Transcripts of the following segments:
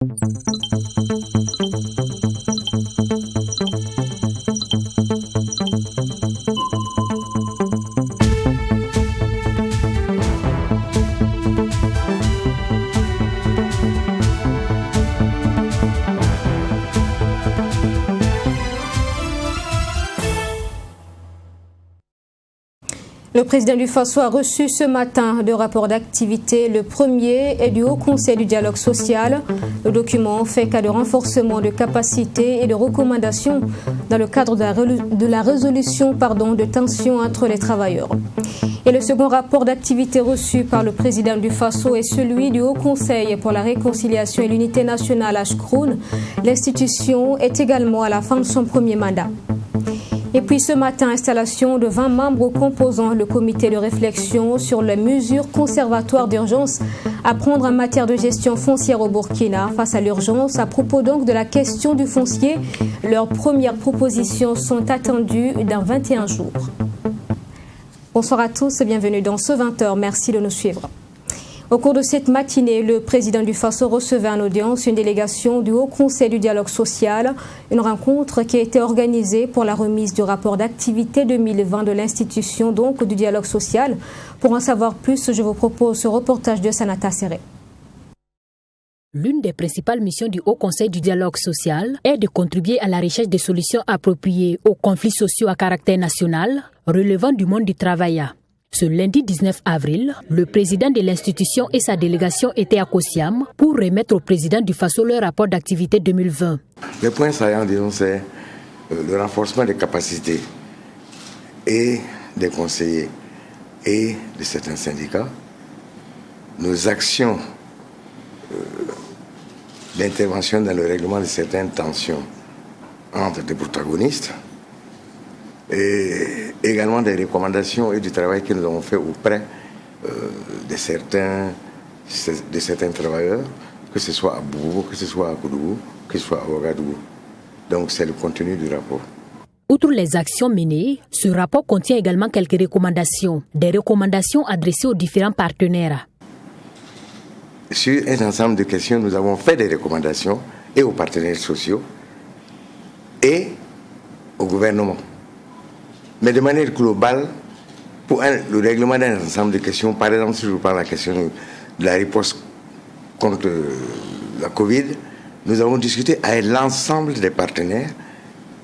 Le président du Faso a reçu ce matin le rapport d'activité, le premier est du Haut Conseil du dialogue social. Le document fait cas de renforcement de capacités et de recommandations dans le cadre de la résolution de tensions entre les travailleurs. Et le second rapport d'activité reçu par le président du Faso est celui du Haut Conseil pour la réconciliation et l'unité nationale Ashkroun. L'institution est également à la fin de son premier mandat. Et puis ce matin, installation de 20 membres composant le comité de réflexion sur les mesures conservatoires d'urgence à prendre en matière de gestion foncière au Burkina face à l'urgence. À propos donc de la question du foncier, leurs premières propositions sont attendues dans 21 jours. Bonsoir à tous et bienvenue dans ce 20h. Merci de nous suivre. Au cours de cette matinée, le président du Faso recevait en audience une délégation du Haut Conseil du dialogue social, une rencontre qui a été organisée pour la remise du rapport d'activité 2020 de l'institution donc du dialogue social. Pour en savoir plus, je vous propose ce reportage de Sanata Serré. L'une des principales missions du Haut Conseil du dialogue social est de contribuer à la recherche de solutions appropriées aux conflits sociaux à caractère national relevant du monde du travail. Ce lundi 19 avril, le président de l'institution et sa délégation étaient à Kosiam pour remettre au président du Faso leur rapport d'activité 2020. Le point saillant, disons, c'est le renforcement des capacités et des conseillers et de certains syndicats, nos actions d'intervention dans le règlement de certaines tensions entre des protagonistes, et également des recommandations et du travail que nous avons fait auprès de certains travailleurs, que ce soit à Boubou, que ce soit à Koudougou, que ce soit à Ouagadougou. Donc c'est le contenu du rapport. Outre les actions menées, ce rapport contient également quelques recommandations, des recommandations adressées aux différents partenaires. Sur un ensemble de questions, nous avons fait des recommandations et aux partenaires sociaux et au gouvernement. Mais de manière globale, pour le règlement d'un ensemble de questions, par exemple, si je prends la question de la réponse contre la Covid, nous avons discuté avec l'ensemble des partenaires,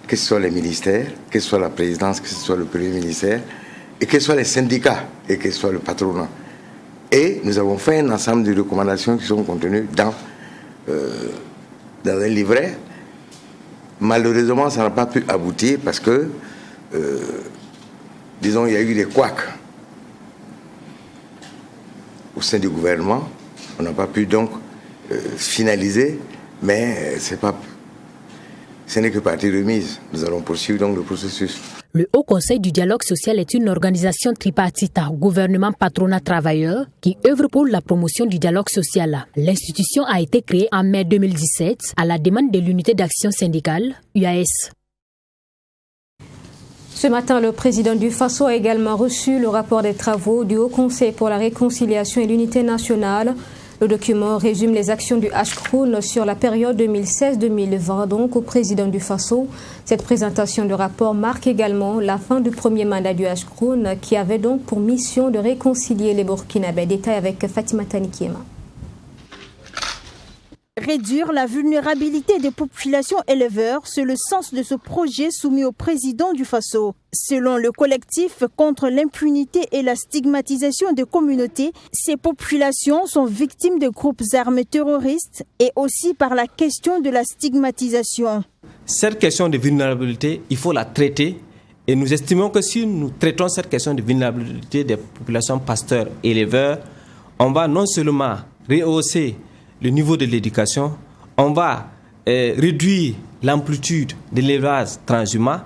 que ce soit les ministères, que ce soit la présidence, que ce soit le premier ministère, et que ce soit les syndicats, et que ce soit le patronat. Et nous avons fait un ensemble de recommandations qui sont contenues dans un livret. Malheureusement, ça n'a pas pu aboutir parce que disons, il y a eu des couacs au sein du gouvernement. On n'a pas pu donc finaliser, mais ce n'est que partie remise. Nous allons poursuivre donc le processus. Le Haut Conseil du dialogue social est une organisation tripartite, gouvernement, patronat, travailleurs, qui œuvre pour la promotion du dialogue social. L'institution a été créée en mai 2017 à la demande de l'unité d'action syndicale, UAS. Ce matin, le président du Faso a également reçu le rapport des travaux du Haut Conseil pour la réconciliation et l'unité nationale. Le document résume les actions du Ashkroun sur la période 2016-2020, donc au président du Faso. Cette présentation de rapport marque également la fin du premier mandat du Ashkroun, qui avait donc pour mission de réconcilier les Burkinabés. Détail avec Fatima Tanikiema. Réduire la vulnérabilité des populations éleveurs, c'est le sens de ce projet soumis au président du Faso. Selon le collectif contre l'impunité et la stigmatisation des communautés, ces populations sont victimes de groupes armés terroristes et aussi par la question de la stigmatisation. Cette question de vulnérabilité, il faut la traiter et nous estimons que si nous traitons cette question de vulnérabilité des populations pasteurs et éleveurs, on va non seulement rehausser le niveau de l'éducation, on va réduire l'amplitude de l'élevage transhumant,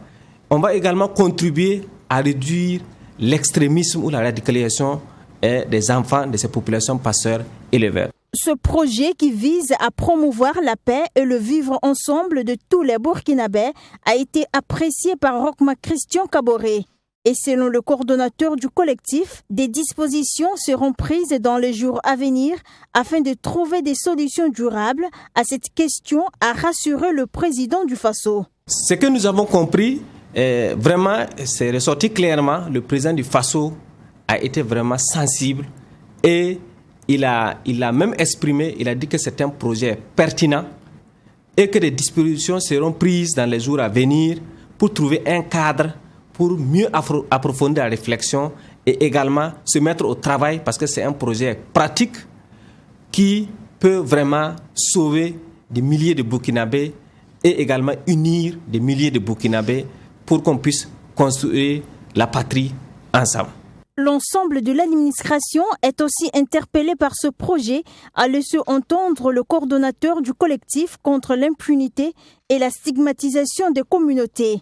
on va également contribuer à réduire l'extrémisme ou la radicalisation des enfants de ces populations pasteurs éleveurs. Ce projet qui vise à promouvoir la paix et le vivre ensemble de tous les Burkinabés a été apprécié par Rochma Christian Kaboré. Et selon le coordonnateur du collectif, des dispositions seront prises dans les jours à venir afin de trouver des solutions durables à cette question, a rassuré le président du Faso. Ce que nous avons compris, vraiment, c'est ressorti clairement, le président du Faso a été vraiment sensible et il a même exprimé, il a dit que c'est un projet pertinent et que des dispositions seront prises dans les jours à venir pour trouver un cadre pour mieux approfondir la réflexion et également se mettre au travail parce que c'est un projet pratique qui peut vraiment sauver des milliers de Burkinabés et également unir des milliers de Burkinabés pour qu'on puisse construire la patrie ensemble. L'ensemble de l'administration est aussi interpellé par ce projet, a laissé entendre le coordonnateur du collectif contre l'impunité et la stigmatisation des communautés.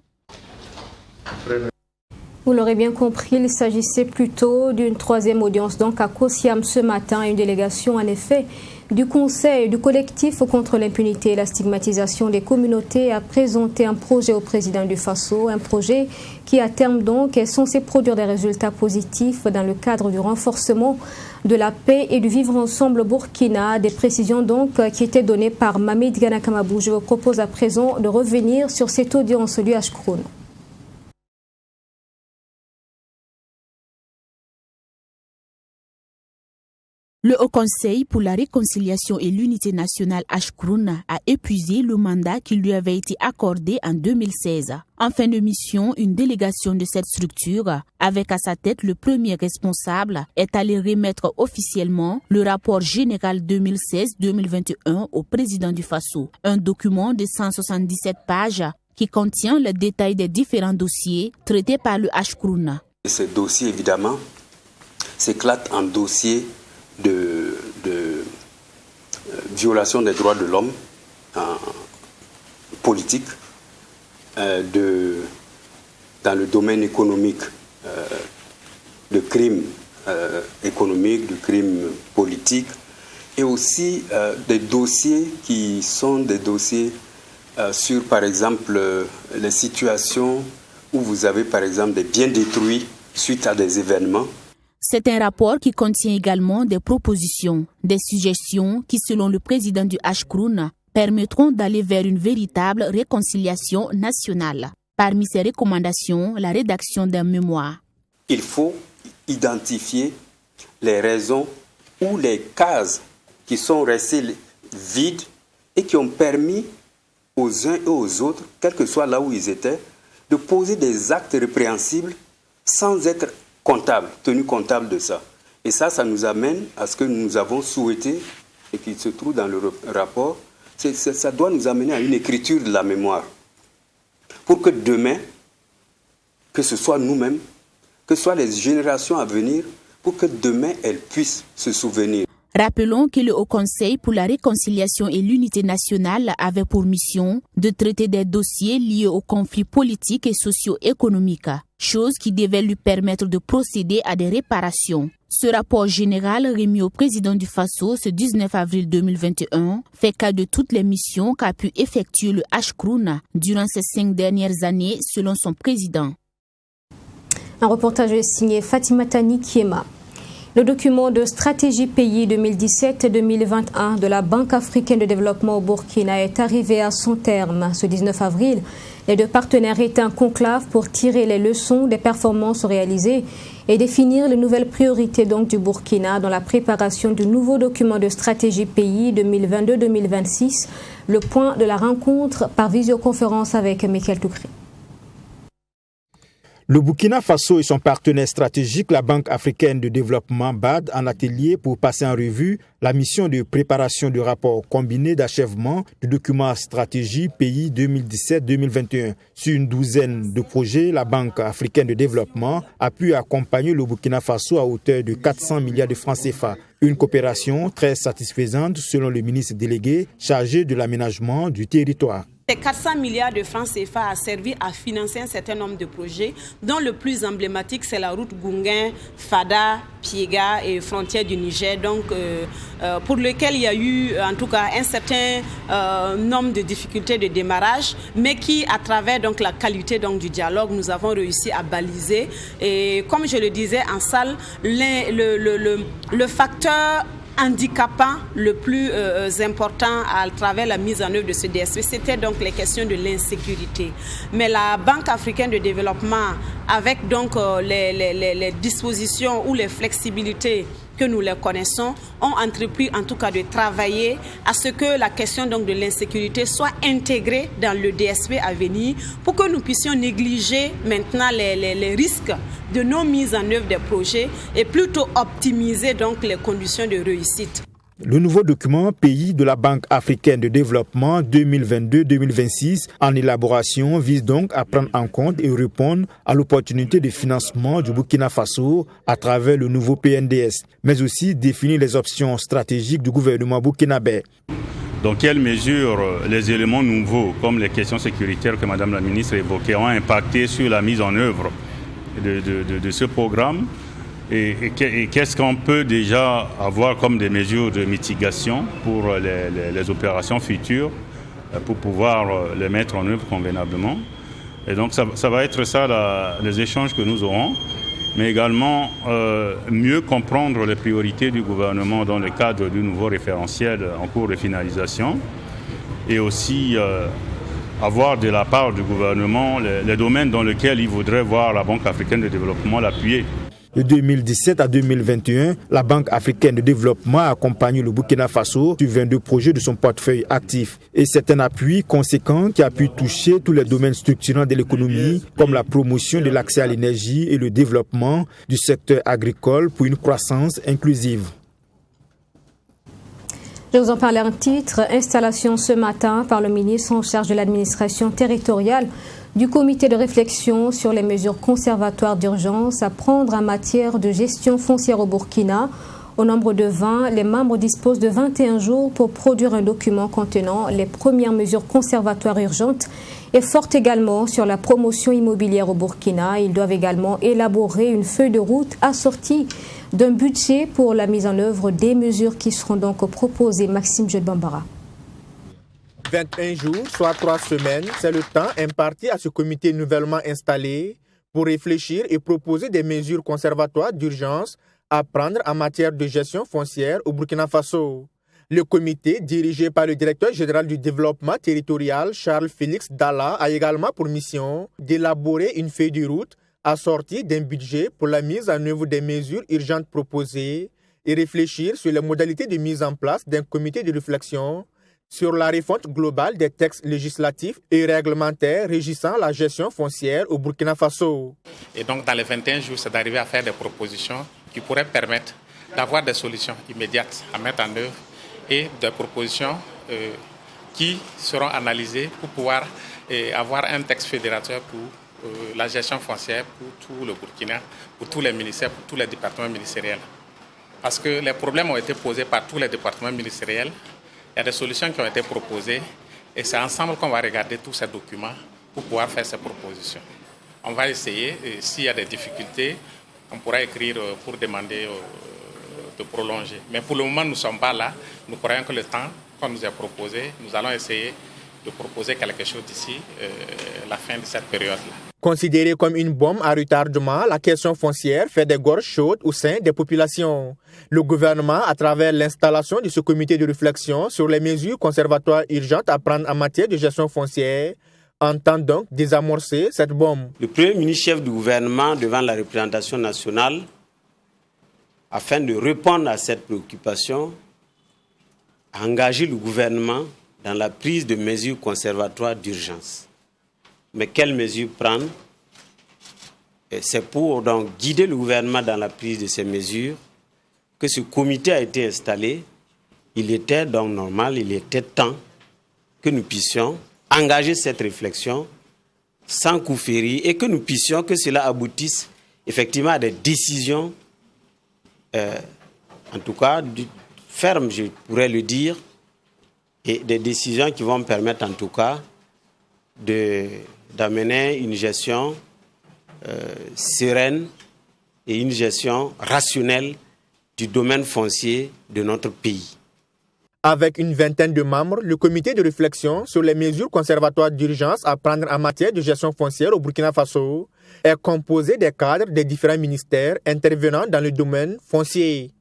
Vous l'aurez bien compris, il s'agissait plutôt d'une troisième audience donc à Kosiam ce matin. Une délégation en effet du Conseil du collectif contre l'impunité et la stigmatisation des communautés a présenté un projet au président du Faso, un projet qui à terme donc est censé produire des résultats positifs dans le cadre du renforcement de la paix et du vivre ensemble au Burkina. Des précisions donc qui étaient données par Mamid Ganakamabou. Je vous propose à présent de revenir sur cette audience du Ashkroun. Le Haut Conseil pour la réconciliation et l'unité nationale Ashkroun a épuisé le mandat qui lui avait été accordé en 2016. En fin de mission, une délégation de cette structure, avec à sa tête le premier responsable, est allée remettre officiellement le rapport général 2016-2021 au président du Faso. Un document de 177 pages qui contient le détail des différents dossiers traités par le Ashkroun. Ces dossiers, évidemment, s'éclatent en dossiers de violation des droits de l'homme politique, dans le domaine économique, de crimes économiques, de crimes politiques, et aussi des dossiers qui sont des dossiers sur, par exemple, les situations où vous avez, par exemple, des biens détruits suite à des événements. C'est un rapport qui contient également des propositions, des suggestions qui, selon le président du Ashkroun, permettront d'aller vers une véritable réconciliation nationale. Parmi ces recommandations, la rédaction d'un mémoire. Il faut identifier les raisons ou les cases qui sont restées vides et qui ont permis aux uns et aux autres, quel que soit là où ils étaient, de poser des actes répréhensibles sans être tenu comptable de ça. Et ça nous amène à ce que nous avons souhaité et qui se trouve dans le rapport. Ça doit nous amener à une écriture de la mémoire. Pour que demain, que ce soit nous-mêmes, que ce soit les générations à venir, pour que demain, elles puissent se souvenir. Rappelons que le Haut Conseil pour la réconciliation et l'unité nationale avait pour mission de traiter des dossiers liés aux conflits politiques et socio-économiques, chose qui devait lui permettre de procéder à des réparations. Ce rapport général remis au président du Faso ce 19 avril 2021 fait cas de toutes les missions qu'a pu effectuer le Ashkroun durant ces 5 dernières années selon son président. Un reportage signé Fatima Tani Kiema. Le document de stratégie pays 2017-2021 de la Banque africaine de développement au Burkina est arrivé à son terme. Ce 19 avril, les deux partenaires étaient en conclave pour tirer les leçons des performances réalisées et définir les nouvelles priorités donc du Burkina dans la préparation du nouveau document de stratégie pays 2022-2026. Le point de la rencontre par visioconférence avec Michael Toukré. Le Burkina Faso et son partenaire stratégique, la Banque africaine de développement BAD, en atelier pour passer en revue la mission de préparation du rapport combiné d'achèvement du document stratégie pays 2017-2021. Sur une douzaine de projets, la Banque africaine de développement a pu accompagner le Burkina Faso à hauteur de 400 milliards de francs CFA. Une coopération très satisfaisante selon le ministre délégué chargé de l'aménagement du territoire. Ces 400 milliards de francs CFA a servi à financer un certain nombre de projets, dont le plus emblématique, c'est la route Gunguin, Fada, Piega et frontière du Niger, donc pour lequel il y a eu en tout cas un certain nombre de difficultés de démarrage, mais qui, à travers donc la qualité donc du dialogue, nous avons réussi à baliser. Et comme je le disais en salle, le facteur handicapant le plus important à travers la mise en œuvre de ce DSP, c'était donc les questions de l'insécurité. Mais la Banque africaine de développement, avec donc les dispositions ou les flexibilités que nous les connaissons, ont entrepris en tout cas de travailler à ce que la question donc de l'insécurité soit intégrée dans le DSP à venir pour que nous puissions négliger maintenant les risques de nos mises en œuvre des projets et plutôt optimiser donc les conditions de réussite. Le nouveau document Pays de la Banque africaine de développement 2022-2026 en élaboration vise donc à prendre en compte et répondre à l'opportunité de financement du Burkina Faso à travers le nouveau PNDS, mais aussi définir les options stratégiques du gouvernement burkinabé. Dans quelle mesure les éléments nouveaux, comme les questions sécuritaires que Mme la ministre évoquait, ont impacté sur la mise en œuvre de ce programme? Et qu'est-ce qu'on peut déjà avoir comme des mesures de mitigation pour les opérations futures pour pouvoir les mettre en œuvre convenablement. Et donc ça va être ça les échanges que nous aurons, mais également mieux comprendre les priorités du gouvernement dans le cadre du nouveau référentiel en cours de finalisation et aussi avoir de la part du gouvernement les domaines dans lesquels il voudrait voir la Banque africaine de développement l'appuyer. De 2017 à 2021, la Banque africaine de développement a accompagné le Burkina Faso sur 22 projets de son portefeuille actif. Et c'est un appui conséquent qui a pu toucher tous les domaines structurants de l'économie, comme la promotion de l'accès à l'énergie et le développement du secteur agricole pour une croissance inclusive. Je vous en parle en titre. Installation ce matin par le ministre en charge de l'administration territoriale du comité de réflexion sur les mesures conservatoires d'urgence à prendre en matière de gestion foncière au Burkina. Au nombre de 20, les membres disposent de 21 jours pour produire un document contenant les premières mesures conservatoires urgentes et forte également sur la promotion immobilière au Burkina. Ils doivent également élaborer une feuille de route assortie d'un budget pour la mise en œuvre des mesures qui seront donc proposées. Maxime Jeud-Bambara. 21 jours, soit 3 semaines, c'est le temps imparti à ce comité nouvellement installé pour réfléchir et proposer des mesures conservatoires d'urgence à prendre en matière de gestion foncière au Burkina Faso. Le comité, dirigé par le directeur général du développement territorial, Charles-Félix Dalla, a également pour mission d'élaborer une feuille de route assortie d'un budget pour la mise en œuvre des mesures urgentes proposées et réfléchir sur les modalités de mise en place d'un comité de réflexion sur la refonte globale des textes législatifs et réglementaires régissant la gestion foncière au Burkina Faso. Et donc, dans les 21 jours, c'est d'arriver à faire des propositions qui pourraient permettre d'avoir des solutions immédiates à mettre en œuvre et des propositions qui seront analysées pour pouvoir avoir un texte fédérateur pour la gestion foncière pour tout le Burkina, pour tous les ministères, pour tous les départements ministériels. Parce que les problèmes ont été posés par tous les départements ministériels. Il y a des solutions qui ont été proposées et c'est ensemble qu'on va regarder tous ces documents pour pouvoir faire ces propositions. On va essayer, et s'il y a des difficultés, on pourra écrire pour demander de prolonger. Mais pour le moment, nous ne sommes pas là. Nous croyons que le temps qu'on nous a proposé, nous allons essayer de proposer quelque chose d'ici la fin de cette période-là. Considérée comme une bombe à retardement, la question foncière fait des gorges chaudes au sein des populations. Le gouvernement, à travers l'installation de ce comité de réflexion sur les mesures conservatoires urgentes à prendre en matière de gestion foncière, entend donc désamorcer cette bombe. Le premier ministre-chef du gouvernement devant la représentation nationale, afin de répondre à cette préoccupation, a engagé le gouvernement dans la prise de mesures conservatoires d'urgence. Mais quelles mesures prendre? C'est pour donc guider le gouvernement dans la prise de ces mesures que ce comité a été installé. Il était donc normal, il était temps que nous puissions engager cette réflexion sans coup féri et que nous puissions, que cela aboutisse effectivement à des décisions, en tout cas fermes, je pourrais le dire, et des décisions qui vont permettre en tout cas d'amener une gestion sereine et une gestion rationnelle du domaine foncier de notre pays. Avec une vingtaine de membres, le comité de réflexion sur les mesures conservatoires d'urgence à prendre en matière de gestion foncière au Burkina Faso est composé des cadres des différents ministères intervenant dans le domaine foncier.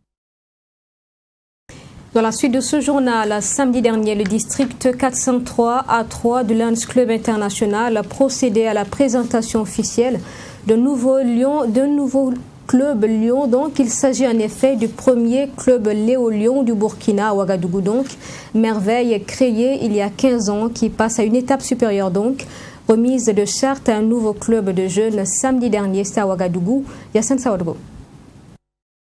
Dans la suite de ce journal, samedi dernier, le district 403A3 de Lions Club International a procédé à la présentation officielle d'un nouveau club Lion. Donc, il s'agit en effet du premier club Léo Lion du Burkina à Ouagadougou. Donc, merveille créée il y a 15 ans qui passe à une étape supérieure. Donc, remise de charte à un nouveau club de jeunes samedi dernier, c'était à Ouagadougou. Yassine Sawadgo.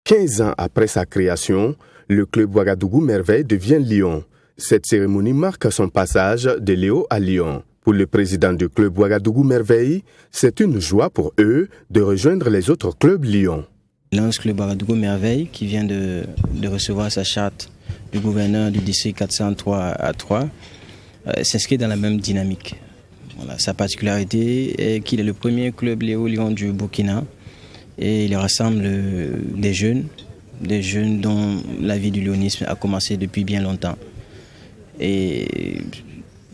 15 ans après sa création, le club Ouagadougou Merveille devient Lion. Cette cérémonie marque son passage de Léo à Lion. Pour le président du club Ouagadougou Merveille, c'est une joie pour eux de rejoindre les autres clubs Lion. Lions Club Ouagadougou Merveille, qui vient de recevoir sa charte du gouverneur du district 403A3, s'inscrit dans la même dynamique. Voilà, sa particularité est qu'il est le premier club Léo Lion du Burkina et il rassemble des jeunes dont la vie du léonisme a commencé depuis bien longtemps. Et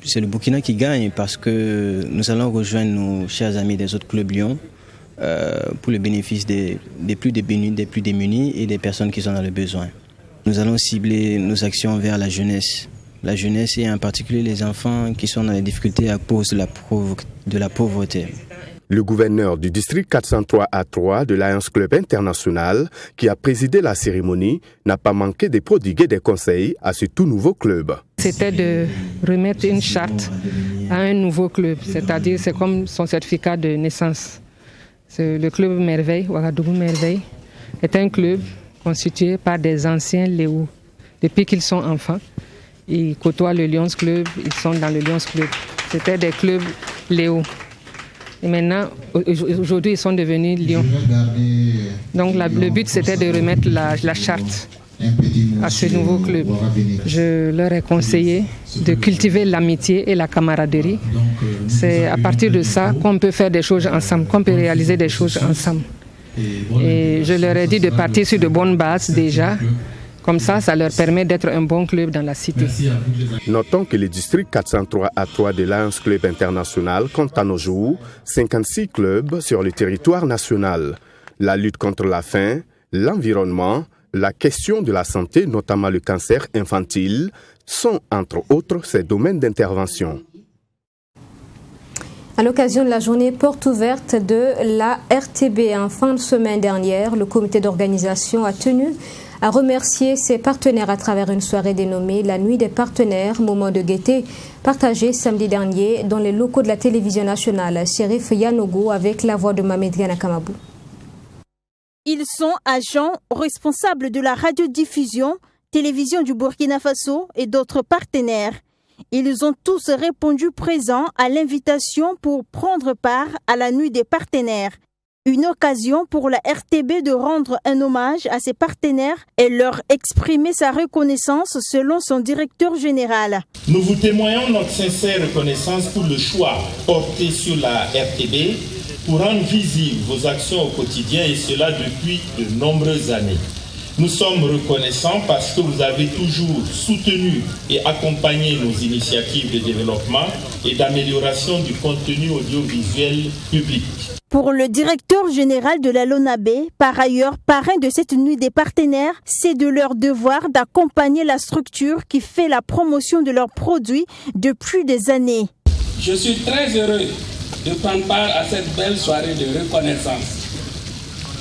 c'est le Burkina qui gagne parce que nous allons rejoindre nos chers amis des autres clubs Lyon pour le bénéfice des plus démunis et des personnes qui sont dans le besoin. Nous allons cibler nos actions vers la jeunesse et en particulier les enfants qui sont dans les difficultés à cause de la pauvreté. Le gouverneur du district 403A3 de Lions Club International, qui a présidé la cérémonie, n'a pas manqué de prodiguer des conseils à ce tout nouveau club. C'était de remettre une charte à un nouveau club, c'est-à-dire c'est comme son certificat de naissance. Le club Merveille, Ouagadougou Merveille, est un club constitué par des anciens Léo. Depuis qu'ils sont enfants, ils côtoient le Lions Club, ils sont dans le Lions Club. C'était des clubs Léo. Et maintenant, aujourd'hui, ils sont devenus Lions. Donc le but, c'était de remettre la charte à ce nouveau club. Je leur ai conseillé de cultiver l'amitié et la camaraderie. C'est à partir de ça qu'on peut faire des choses ensemble, qu'on peut réaliser des choses ensemble. Et je leur ai dit de partir sur de bonnes bases déjà. Comme ça leur permet d'être un bon club dans la cité. Notons que le district 403A3 de Lions Club International compte à nos jours 56 clubs sur le territoire national. La lutte contre la faim, l'environnement, la question de la santé, notamment le cancer infantile, sont entre autres ces domaines d'intervention. À l'occasion de la journée porte ouverte de la RTB en fin de semaine dernière, le comité d'organisation a tenu à remercier ses partenaires à travers une soirée dénommée La Nuit des partenaires, moment de gaieté partagé samedi dernier dans les locaux de la télévision nationale. Chérif Yanogo avec la voix de Mamed Ganakamabou. Ils sont agents responsables de la radiodiffusion, télévision du Burkina Faso et d'autres partenaires. Ils ont tous répondu présents à l'invitation pour prendre part à la Nuit des partenaires. Une occasion pour la RTB de rendre un hommage à ses partenaires et leur exprimer sa reconnaissance selon son directeur général. Nous vous témoignons notre sincère reconnaissance pour le choix porté sur la RTB pour rendre visibles vos actions au quotidien et cela depuis de nombreuses années. Nous sommes reconnaissants parce que vous avez toujours soutenu et accompagné nos initiatives de développement et d'amélioration du contenu audiovisuel public. Pour le directeur général de la LONAB, par ailleurs parrain de cette nuit des partenaires, c'est de leur devoir d'accompagner la structure qui fait la promotion de leurs produits depuis des années. Je suis très heureux de prendre part à cette belle soirée de reconnaissance.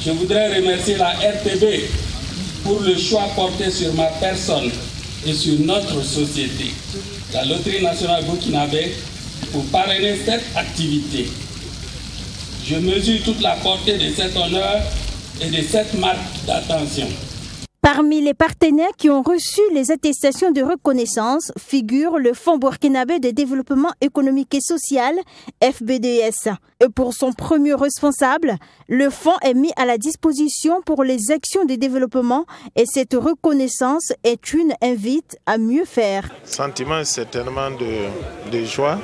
Je voudrais remercier la RTB pour le choix porté sur ma personne et sur notre société, la Loterie nationale burkinabé, pour parrainer cette activité. Je mesure toute la portée de cet honneur et de cette marque d'attention. Parmi les partenaires qui ont reçu les attestations de reconnaissance figure le Fonds burkinabé de développement économique et social, FBDS. Et pour son premier responsable, le fonds est mis à la disposition pour les actions de développement et cette reconnaissance est une invite à mieux faire. Sentiment certainement de joie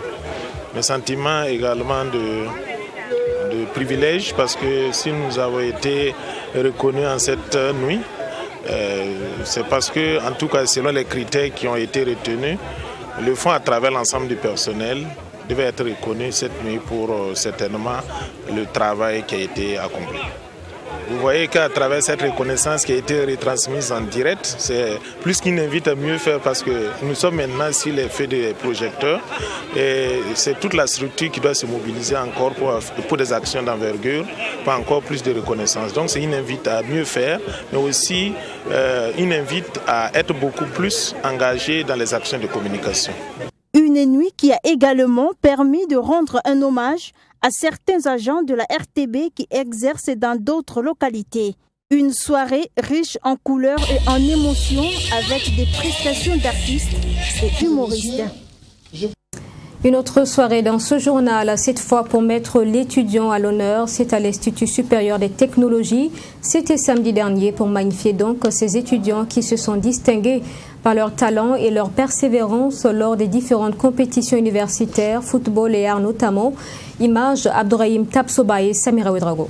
mais sentiment également de privilège, parce que si nous avons été reconnus en cette nuit, c'est parce que, en tout cas selon les critères qui ont été retenus, le fonds à travers l'ensemble du personnel devait être reconnu cette nuit pour certainement le travail qui a été accompli. Vous voyez qu'à travers cette reconnaissance qui a été retransmise en direct, c'est plus qu'une invite à mieux faire, parce que nous sommes maintenant sur les feux des projecteurs et c'est toute la structure qui doit se mobiliser encore pour des actions d'envergure, pour encore plus de reconnaissance. Donc c'est une invite à mieux faire, mais aussi une invite à être beaucoup plus engagé dans les actions de communication. Une nuit qui a également permis de rendre un hommage à certains agents de la RTB qui exercent dans d'autres localités. Une soirée riche en couleurs et en émotions avec des prestations d'artistes et humoristes. Une autre soirée dans ce journal, cette fois pour mettre l'étudiant à l'honneur, c'est à l'Institut supérieur des technologies. C'était samedi dernier pour magnifier donc ces étudiants qui se sont distingués par leur talent et leur persévérance lors des différentes compétitions universitaires, football et arts notamment. Image Abdourahim Tapsoba et Samira Ouedrago.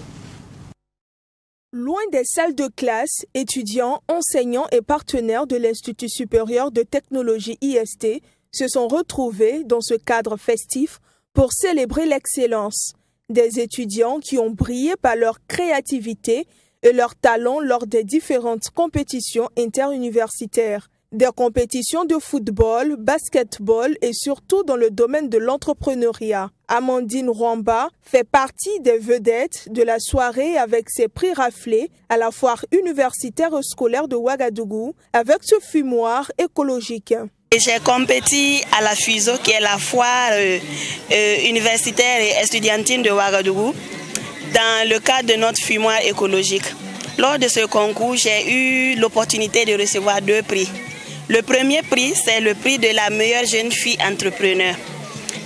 Loin des salles de classe, étudiants, enseignants et partenaires de l'Institut supérieur de technologie IST se sont retrouvés dans ce cadre festif pour célébrer l'excellence. Des étudiants qui ont brillé par leur créativité et leur talent lors des différentes compétitions interuniversitaires. Des compétitions de football, basketball et surtout dans le domaine de l'entrepreneuriat. Amandine Rwamba fait partie des vedettes de la soirée avec ses prix raflés à la foire universitaire scolaire de Ouagadougou avec ce fumoir écologique. J'ai compéti à la FUSO, qui est la foire universitaire et estudiantine de Ouagadougou, dans le cadre de notre fumoir écologique. Lors de ce concours, j'ai eu l'opportunité de recevoir 2 prix. Le premier prix, c'est le prix de la meilleure jeune fille entrepreneur.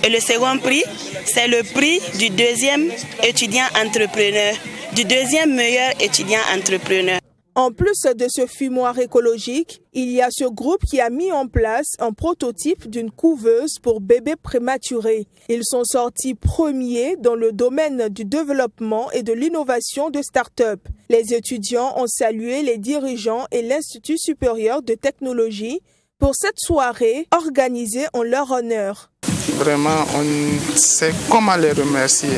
Et le second prix, c'est le prix du deuxième étudiant entrepreneur, du deuxième meilleur étudiant entrepreneur. En plus de ce fumoir écologique, il y a ce groupe qui a mis en place un prototype d'une couveuse pour bébés prématurés. Ils sont sortis premiers dans le domaine du développement et de l'innovation de start-up. Les étudiants ont salué les dirigeants et l'Institut supérieur de technologie pour cette soirée organisée en leur honneur. Vraiment, on sait comment les remercier.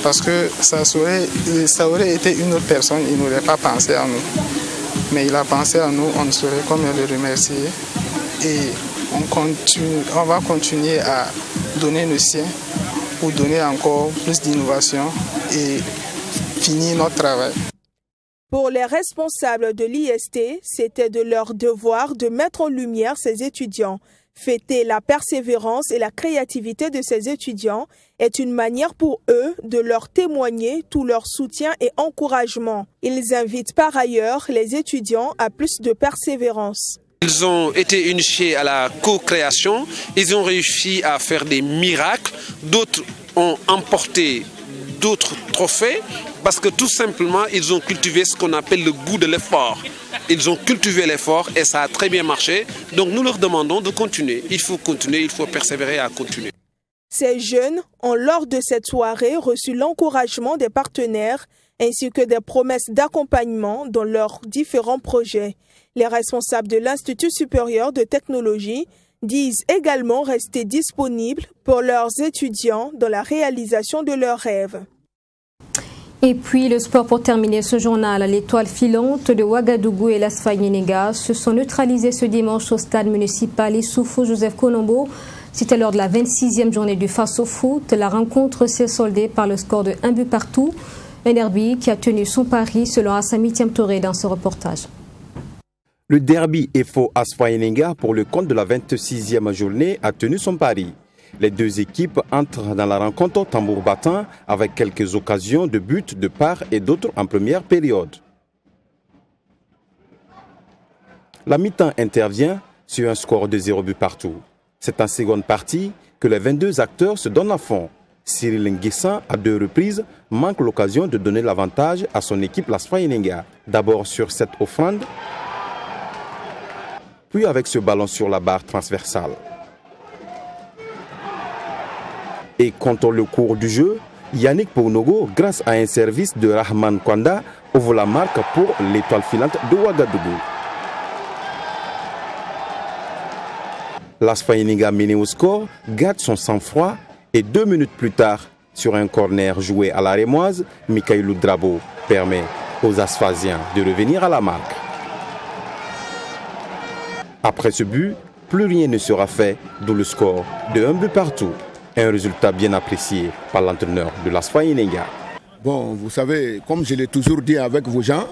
Parce que ça aurait été une autre personne, il n'aurait pas pensé à nous. Mais il a pensé à nous, on saurait comment le remercier. Et on va continuer à donner le sien pour donner encore plus d'innovation et finir notre travail. Pour les responsables de l'IST, c'était de leur devoir de mettre en lumière ces étudiants. Fêter la persévérance et la créativité de ces étudiants est une manière pour eux de leur témoigner tout leur soutien et encouragement. Ils invitent par ailleurs les étudiants à plus de persévérance. Ils ont été initiés à la co-création, ils ont réussi à faire des miracles, d'autres ont emporté d'autres trophées parce que tout simplement ils ont cultivé ce qu'on appelle le goût de l'effort. Ils ont cultivé l'effort et ça a très bien marché. Donc nous leur demandons de continuer. Il faut continuer, il faut persévérer à continuer. Ces jeunes ont lors de cette soirée reçu l'encouragement des partenaires ainsi que des promesses d'accompagnement dans leurs différents projets. Les responsables de l'Institut supérieur de technologie disent également rester disponibles pour leurs étudiants dans la réalisation de leurs rêves. Et puis le sport pour terminer ce journal. L'étoile filante de Ouagadougou et l'Asfaï Ninega se sont neutralisés ce dimanche au stade municipal Issoufou Joseph Konombo. C'était lors de la 26e journée du Faso Foot. La rencontre s'est soldée par le score de 1 but partout. Un derby qui a tenu son pari selon Assami Touré dans ce reportage. Le derby EFO Asfaï Ninega pour le compte de la 26e journée a tenu son pari. Les deux équipes entrent dans la rencontre tambour battant avec quelques occasions de but de part et d'autre en première période. La mi-temps intervient sur un score de 0 but partout. C'est en seconde partie que les 22 acteurs se donnent à fond. Cyril Nguessan, à 2 reprises, manque l'occasion de donner l'avantage à son équipe l'Asfaï Ninega. D'abord sur cette offrande, puis avec ce ballon sur la barre transversale. Et contre le cours du jeu, Yannick Pounogo, grâce à un service de Rahman Kwanda, ouvre la marque pour l'étoile filante de Ouagadougou. L'ASFA Eninga mené au score garde son sang-froid et 2 minutes plus tard, sur un corner joué à la Rémoise, Mikaïlou Drabo permet aux Asphasiens de revenir à la marque. Après ce but, plus rien ne sera fait, d'où le score de 1 but partout. Un résultat bien apprécié par l'entraîneur de l'ASFA Eninga. Bon, vous savez, comme je l'ai toujours dit avec vos gens,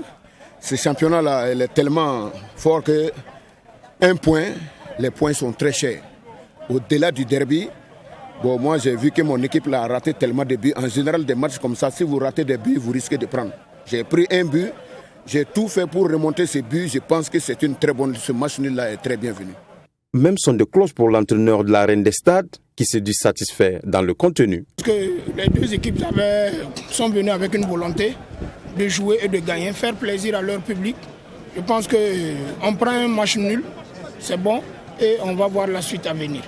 ce championnat-là, elle est tellement fort que les points sont très chers. Au-delà du derby, bon, moi j'ai vu que mon équipe a raté tellement de buts. En général, des matchs comme ça, si vous ratez des buts, vous risquez de prendre. J'ai pris 1 but, j'ai tout fait pour remonter ces buts. Je pense que c'est une très bonne. Ce match nul-là est très bienvenu. Même son de cloche pour l'entraîneur de la Reine des Stades, qui se dit satisfait dans le contenu. Parce que les deux équipes sont venues avec une volonté de jouer et de gagner, faire plaisir à leur public. Je pense qu'on prend un match nul, c'est bon, et on va voir la suite à venir.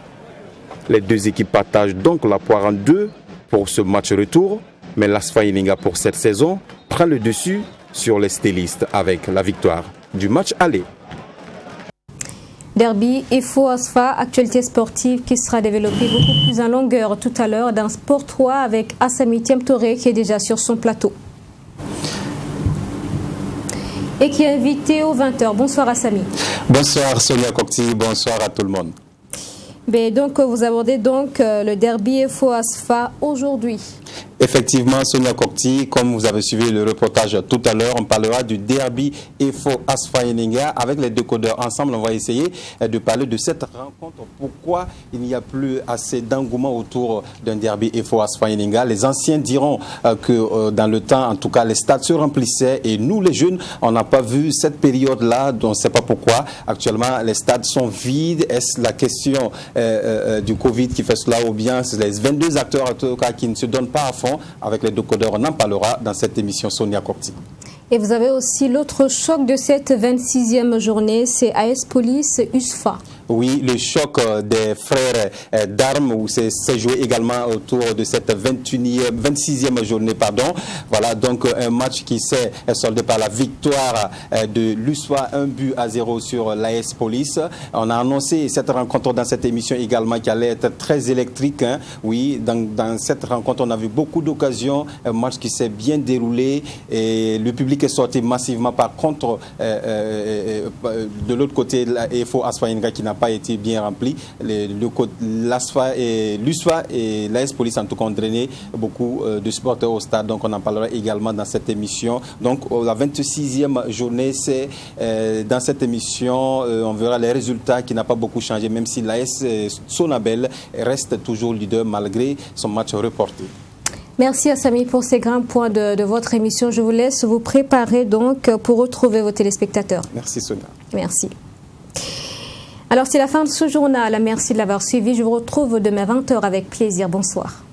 Les deux équipes partagent donc la poire en deux pour ce match retour, mais l'ASFA Eninga pour cette saison prend le dessus sur les stylistes avec la victoire du match aller. Derby et Faux Asfa, actualité sportive qui sera développée beaucoup plus en longueur tout à l'heure dans Sport 3 avec Assami Tiemtoré qui est déjà sur son plateau. Et qui est invité aux 20h. Bonsoir Assami. Bonsoir Sonia Kokti, bonsoir à tout le monde. Mais donc vous abordez donc le derby et Faux Asfa aujourd'hui. Effectivement, Sonia Kokti, comme vous avez suivi le reportage tout à l'heure, on parlera du derby EFO ASFA Eninga. Avec les deux codeurs ensemble, on va essayer de parler de cette rencontre. Pourquoi il n'y a plus assez d'engouement autour d'un derby EFO ASFA Eninga? Les anciens diront que dans le temps, en tout cas, les stades se remplissaient et nous, les jeunes, on n'a pas vu cette période-là, donc on ne sait pas pourquoi. Actuellement, les stades sont vides. Est-ce la question du Covid qui fait cela ou bien c'est les 22 acteurs en tout cas qui ne se donnent pas à fond? Avec les deux codeurs, on en parlera dans cette émission Sonia Kokti. Et vous avez aussi l'autre choc de cette 26e journée, c'est AS Police USFA. Oui, le choc des frères d'armes, où c'est joué également autour de cette 26e journée. Voilà, donc un match qui s'est soldé par la victoire de l'USFA, 1-0 sur l'AS Police. On a annoncé cette rencontre dans cette émission également qui allait être très électrique. Hein. Oui, dans cette rencontre, on a vu beaucoup d'occasions, un match qui s'est bien déroulé et le public est sorti massivement. Par contre, de l'autre côté, l'EFO ASFA Eninga qui n'a pas été bien rempli. L'USFA et l'AS Police en tout cas ont drainé beaucoup de supporters au stade. Donc on en parlera également dans cette émission. Donc la 26e journée, c'est dans cette émission, on verra les résultats qui n'ont pas beaucoup changé, même si l'AS Sonabel reste toujours leader malgré son match reporté. Merci Assami pour ces grands points de votre émission. Je vous laisse vous préparer donc pour retrouver vos téléspectateurs. Merci Sonia. Merci. Alors c'est la fin de ce journal. Merci de l'avoir suivi. Je vous retrouve demain 20h avec plaisir. Bonsoir.